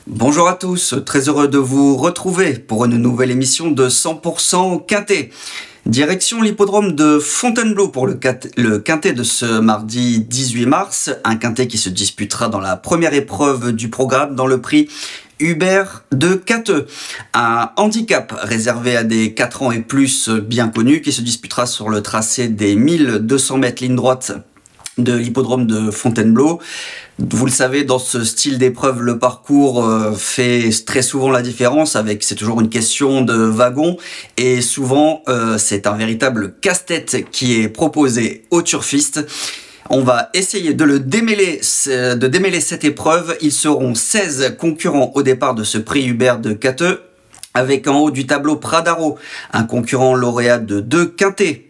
Bonjour à tous, très heureux de vous retrouver pour une nouvelle émission de 100% Quintet. Direction l'hippodrome de Fontainebleau pour le Quintet de ce mardi 18 mars, un Quintet qui se disputera dans la première épreuve du programme dans le prix Hubert de Cateux, un handicap réservé à des 4 ans et plus bien connus qui se disputera sur le tracé des 1200 mètres ligne droite de l'hippodrome de Fontainebleau. Vous le savez, dans ce style d'épreuve, le parcours fait très souvent la différence. C'est toujours une question de wagon et souvent c'est un véritable casse-tête qui est proposé aux turfistes. On va essayer de démêler cette épreuve. Ils seront 16 concurrents au départ de ce prix Hubert de Cateux, avec en haut du tableau Pradaro, un concurrent lauréat de 2 quintets,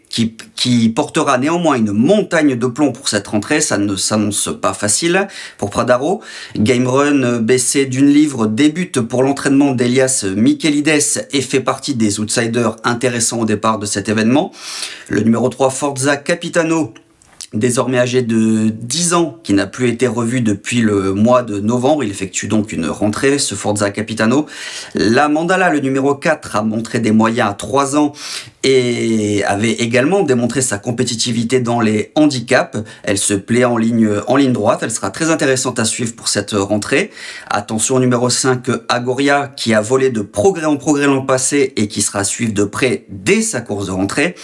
qui portera néanmoins une montagne de plomb pour cette rentrée. Ça ne s'annonce pas facile pour Pradaro. Game Run, baissé d'une livre, débute pour l'entraînement d'Elias Michelides et fait partie des outsiders intéressants au départ de cet événement. Le numéro 3, Forza Capitano, désormais âgé de 10 ans, qui n'a plus été revu depuis le mois de novembre. Il effectue donc une rentrée, ce Forza Capitano. La Mandala, le numéro 4, a montré des moyens à 3 ans et avait également démontré sa compétitivité dans les handicaps. Elle se plaît en ligne droite. Elle sera très intéressante à suivre pour cette rentrée. Attention au numéro 5, Agoria, qui a volé de progrès en progrès l'an passé et qui sera à suivre de près dès sa course de rentrée.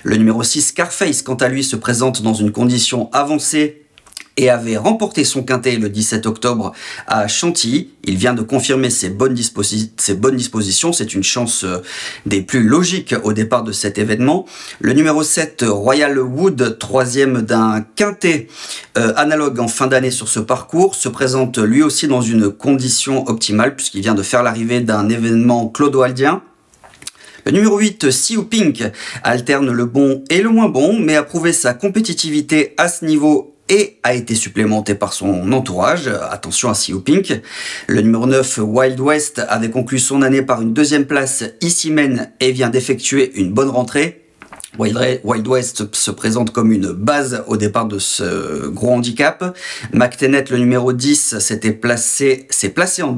Le numéro 6, Scarface, quant à lui, se présente dans une condition avancée et avait remporté son quintet le 17 octobre à Chantilly. Il vient de confirmer ses bonnes dispositions. C'est une chance des plus logiques au départ de cet événement. Le numéro 7, Royal Wood, troisième d'un quintet analogue en fin d'année sur ce parcours, se présente lui aussi dans une condition optimale puisqu'il vient de faire l'arrivée d'un événement clodoaldien. Le numéro 8, Siu Pink, alterne le bon et le moins bon, mais a prouvé sa compétitivité à ce niveau et a été supplémenté par son entourage. Attention à Siu Pink. Le numéro 9, Wild West, avait conclu son année par une deuxième place ici même et vient d'effectuer une bonne rentrée. Wild West se présente comme une base au départ de ce gros handicap. McTennet, le numéro 10, s'est placé à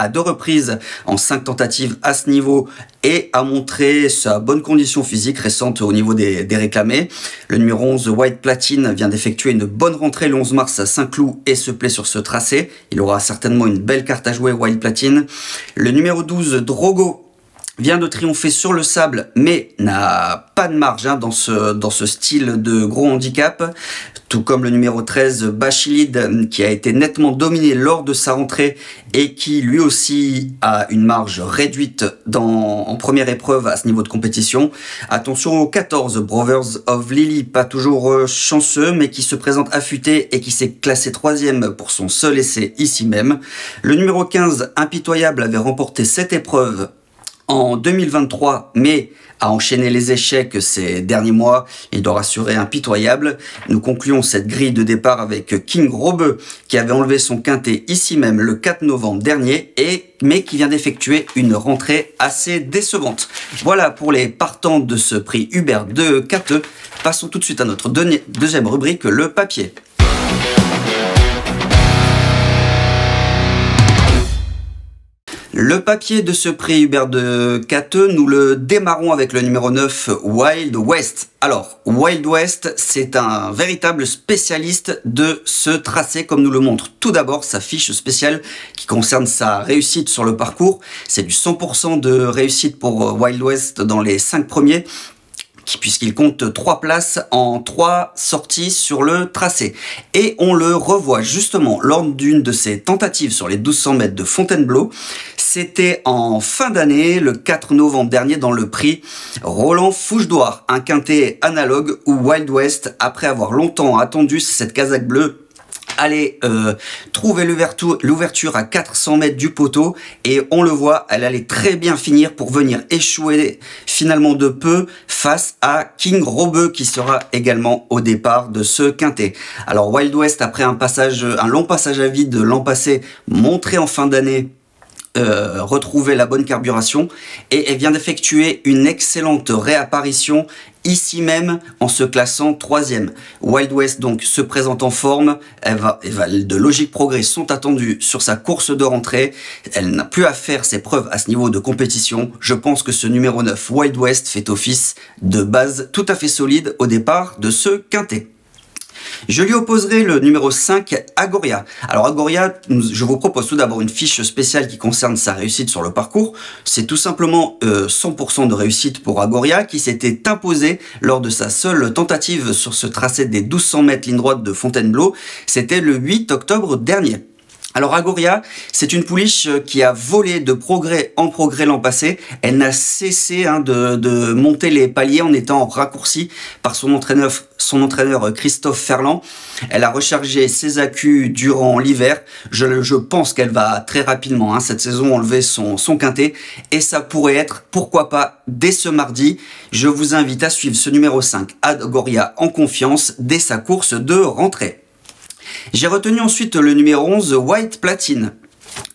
deux reprises en 5 tentatives à ce niveau et a montré sa bonne condition physique récente au niveau des réclamés. Le numéro 11, White Platine, vient d'effectuer une bonne rentrée le 11 mars à Saint-Cloud et se plaît sur ce tracé. Il aura certainement une belle carte à jouer, White Platine. Le numéro 12, Drogo, vient de triompher sur le sable, mais n'a pas de marge dans ce style de gros handicap. Tout comme le numéro 13, Bachilid, qui a été nettement dominé lors de sa rentrée et qui lui aussi a une marge réduite en première épreuve à ce niveau de compétition. Attention au 14, Brothers of Lily, pas toujours chanceux, mais qui se présente affûté et qui s'est classé 3e pour son seul essai ici même. Le numéro 15, Impitoyable, avait remporté cette épreuve en 2023, mais a enchaîné les échecs ces derniers mois. Il doit rassurer Impitoyable. Nous concluons cette grille de départ avec King Robeux, qui avait enlevé son quintet ici même le 4 novembre dernier, mais qui vient d'effectuer une rentrée assez décevante. Voilà pour les partants de ce prix Hubert de Cateux. Passons tout de suite à notre deuxième rubrique, le papier. Le papier de ce prix Hubert de Cateux, nous le démarrons avec le numéro 9, Wild West. Alors, Wild West, c'est un véritable spécialiste de ce tracé, comme nous le montre tout d'abord sa fiche spéciale qui concerne sa réussite sur le parcours. C'est du 100% de réussite pour Wild West dans les 5 premiers. Puisqu'il compte 3 places en 3 sorties sur le tracé. Et on le revoit justement lors d'une de ses tentatives sur les 1200 mètres de Fontainebleau. C'était en fin d'année, le 4 novembre dernier, dans le prix Roland Fouche-Douar, un quintet analogue où Wild West, après avoir longtemps attendu cette casaque bleue, allait trouver l'ouverture à 400 mètres du poteau et on le voit, elle allait très bien finir pour venir échouer finalement de peu face à King Robeux qui sera également au départ de ce quintet. Alors Wild West, après un long passage à vide l'an passé, montré en fin d'année, retrouver la bonne carburation et elle vient d'effectuer une excellente réapparition ici même en se classant 3e. Wild West donc se présente en forme, de logiques progrès sont attendus sur sa course de rentrée, elle n'a plus à faire ses preuves à ce niveau de compétition. Je pense que ce numéro 9 Wild West fait office de base tout à fait solide au départ de ce quintet. Je lui opposerai le numéro 5, Agoria. Alors Agoria, je vous propose tout d'abord une fiche spéciale qui concerne sa réussite sur le parcours. C'est tout simplement 100% de réussite pour Agoria qui s'était imposé lors de sa seule tentative sur ce tracé des 1200 mètres ligne droite de Fontainebleau. C'était le 8 octobre dernier. Alors Agoria, c'est une pouliche qui a volé de progrès en progrès l'an passé. Elle n'a cessé de monter les paliers en étant raccourcie par son entraîneur Christophe Ferland. Elle a rechargé ses accus durant l'hiver. Je pense qu'elle va très rapidement cette saison enlever son quintet. Et ça pourrait être, pourquoi pas, dès ce mardi. Je vous invite à suivre ce numéro 5, Agoria en confiance, dès sa course de rentrée. J'ai retenu ensuite le numéro 11, White Platine.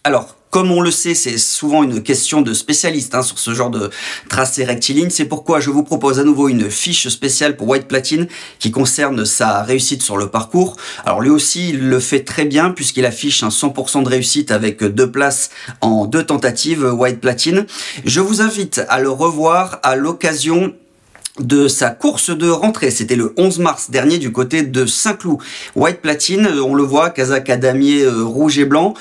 Alors, comme on le sait, c'est souvent une question de spécialiste sur ce genre de tracé rectiligne. C'est pourquoi je vous propose à nouveau une fiche spéciale pour White Platine qui concerne sa réussite sur le parcours. Alors lui aussi, il le fait très bien puisqu'il affiche un 100% de réussite avec 2 places en 2 tentatives, White Platine. Je vous invite à le revoir à l'occasion de sa course de rentrée. C'était le 11 mars dernier du côté de Saint-Cloud. White Platine, on le voit, casaque à damier rouge et blanc.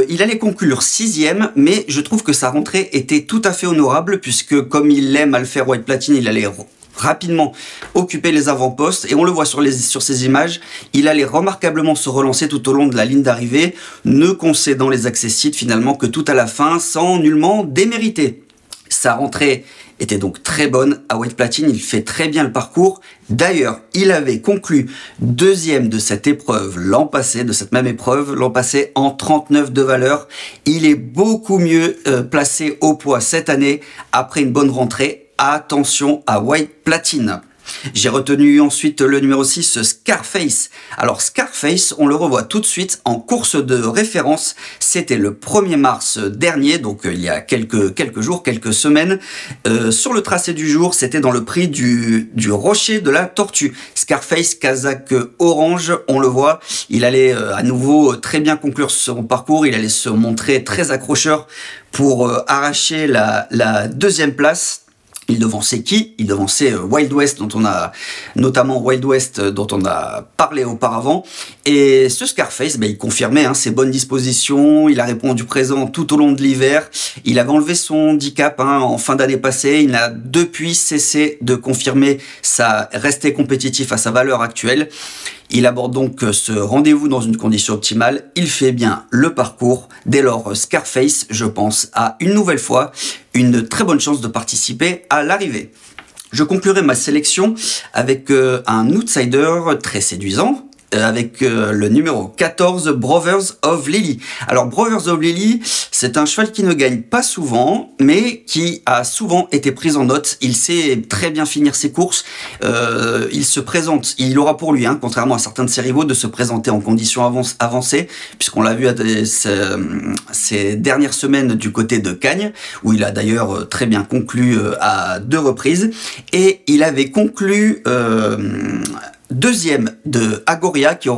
Il allait conclure 6e, mais je trouve que sa rentrée était tout à fait honorable puisque comme il aime à le faire White Platine, il allait rapidement occuper les avant-postes et on le voit sur ces images, il allait remarquablement se relancer tout au long de la ligne d'arrivée, ne concédant les accessites finalement que tout à la fin sans nullement démériter. Sa rentrée était donc très bonne à White Platine, il fait très bien le parcours. D'ailleurs, il avait conclu 2e de cette épreuve l'an passé, de cette même épreuve l'an passé en 39 de valeur. Il est beaucoup mieux placé au poids cette année après une bonne rentrée. Attention à White Platine. J'ai retenu ensuite le numéro 6, Scarface. Alors Scarface, on le revoit tout de suite en course de référence. C'était le 1er mars dernier, donc il y a quelques jours, quelques semaines. Sur le tracé du jour, c'était dans le prix du Rocher de la Tortue. Scarface, casaque orange, on le voit. Il allait à nouveau très bien conclure son parcours. Il allait se montrer très accrocheur pour arracher la 2e place. Il devançait qui? Il devançait Wild West, notamment Wild West dont on a parlé auparavant. Et ce Scarface, il confirmait ses bonnes dispositions, il a répondu présent tout au long de l'hiver. Il avait enlevé son handicap en fin d'année passée, il n'a depuis cessé de confirmer rester compétitif à sa valeur actuelle. Il aborde donc ce rendez-vous dans une condition optimale, il fait bien le parcours. Dès lors, Scarface, je pense, a une nouvelle fois une très bonne chance de participer à l'arrivée. Je conclurai ma sélection avec un outsider très séduisant, avec le numéro 14, Brothers of Lily. Alors Brothers of Lily, c'est un cheval qui ne gagne pas souvent, mais qui a souvent été pris en note. Il sait très bien finir ses courses, il se présente, il aura pour lui, contrairement à certains de ses rivaux, de se présenter en conditions avancées, puisqu'on l'a vu ces dernières semaines du côté de Cagnes, où il a d'ailleurs très bien conclu à 2 reprises, et il avait conclu 2e de Agoria qui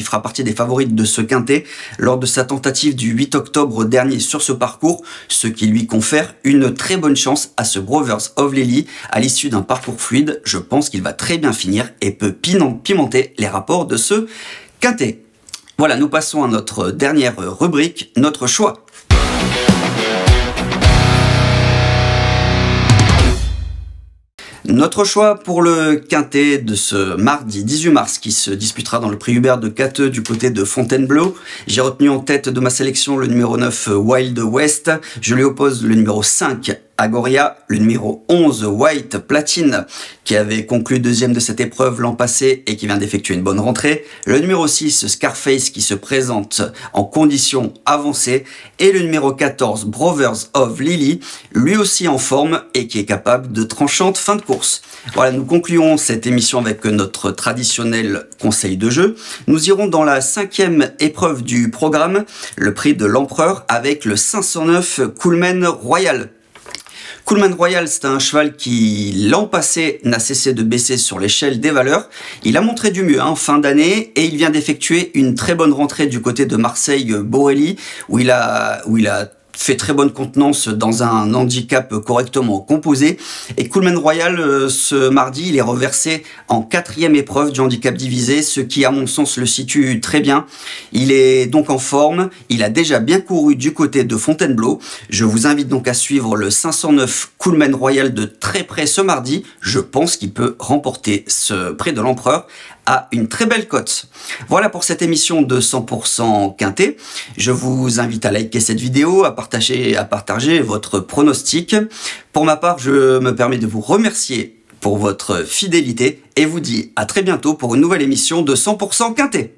fera partie des favorites de ce quintet lors de sa tentative du 8 octobre dernier sur ce parcours, ce qui lui confère une très bonne chance à ce Brothers of Lily à l'issue d'un parcours fluide. Je pense qu'il va très bien finir et peut pimenter les rapports de ce quintet. Voilà, nous passons à notre dernière rubrique, notre choix. Notre choix pour le quintet de ce mardi 18 mars qui se disputera dans le prix Hubert de Cateux du côté de Fontainebleau. J'ai retenu en tête de ma sélection le numéro 9 Wild West. Je lui oppose le numéro 5 Agoria, le numéro 11 White Platine qui avait conclu deuxième de cette épreuve l'an passé et qui vient d'effectuer une bonne rentrée, le numéro 6 Scarface qui se présente en conditions avancées et le numéro 14 Brothers of Lily, lui aussi en forme et qui est capable de tranchante fin de course. Voilà, nous concluons cette émission avec notre traditionnel conseil de jeu. Nous irons dans la 5e épreuve du programme, le prix de l'Empereur avec le 509 Coolman Royal. Coolman Royal, c'est un cheval qui, l'an passé, n'a cessé de baisser sur l'échelle des valeurs. Il a montré du mieux en fin d'année et il vient d'effectuer une très bonne rentrée du côté de Marseille-Borelli où il a fait très bonne contenance dans un handicap correctement composé. Et Coolman Royal, ce mardi, il est reversé en 4e épreuve du handicap divisé, ce qui, à mon sens, le situe très bien. Il est donc en forme. Il a déjà bien couru du côté de Fontainebleau. Je vous invite donc à suivre le 509 Coolman Royal de très près ce mardi. Je pense qu'il peut remporter ce prix de l'Empereur à une très belle cote. Voilà pour cette émission de 100% Quintet. Je vous invite à liker cette vidéo, à partager votre pronostic. Pour ma part, je me permets de vous remercier pour votre fidélité et vous dis à très bientôt pour une nouvelle émission de 100% Quintet.